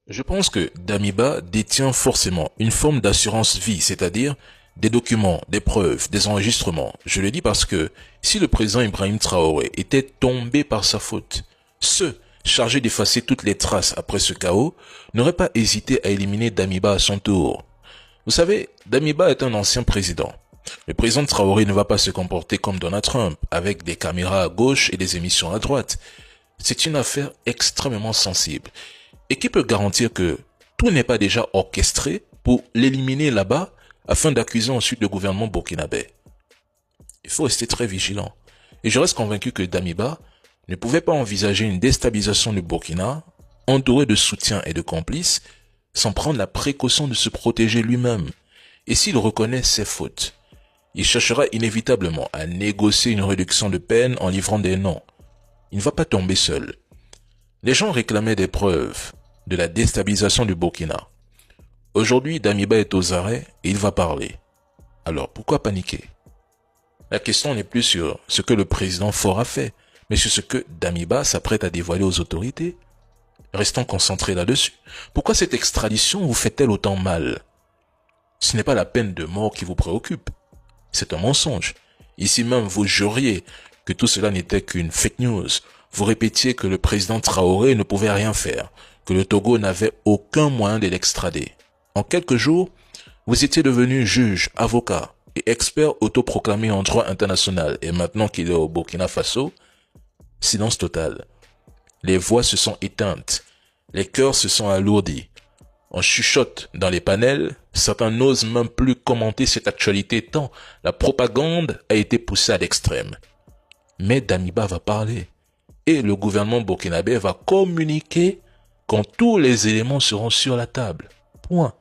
Je pense que Damiba détient forcément une forme d'assurance vie, c'est-à-dire des documents, des preuves, des enregistrements. Je le dis parce que si le président Ibrahim Traoré était tombé par sa faute, ceux chargés d'effacer toutes les traces après ce chaos n'auraient pas hésité à éliminer Damiba à son tour. Vous savez, Damiba est un ancien président. Le président Traoré ne va pas se comporter comme Donald Trump, avec des caméras à gauche et des émissions à droite. C'est une affaire extrêmement sensible. Et qui peut garantir que tout n'est pas déjà orchestré pour l'éliminer là-bas afin d'accuser ensuite le gouvernement burkinabé? Il faut rester très vigilant. Et je reste convaincu que Damiba ne pouvait pas envisager une déstabilisation du Burkina, entouré de soutien et de complices, sans prendre la précaution de se protéger lui-même. Et s'il reconnaît ses fautes, il cherchera inévitablement à négocier une réduction de peine en livrant des noms. Il ne va pas tomber seul. Les gens réclamaient des preuves de la déstabilisation du Burkina. Aujourd'hui, Damiba est aux arrêts et il va parler. Alors pourquoi paniquer? La question n'est plus sur ce que le président Faure a fait, mais sur ce que Damiba s'apprête à dévoiler aux autorités. Restons concentrés là-dessus. Pourquoi cette extradition vous fait-elle autant mal? Ce n'est pas la peine de mort qui vous préoccupe. C'est un mensonge. Ici même, vous juriez que tout cela n'était qu'une fake news. Vous répétiez que le président Traoré ne pouvait rien faire, que le Togo n'avait aucun moyen de l'extrader. En quelques jours, vous étiez devenu juge, avocat et expert autoproclamé en droit international. Et maintenant qu'il est au Burkina Faso, silence total. Les voix se sont éteintes, les cœurs se sont alourdis. On chuchote dans les panels, certains n'osent même plus commenter cette actualité tant la propagande a été poussée à l'extrême. Mais Damiba va parler et le gouvernement burkinabé va communiquer quand tous les éléments seront sur la table. Point.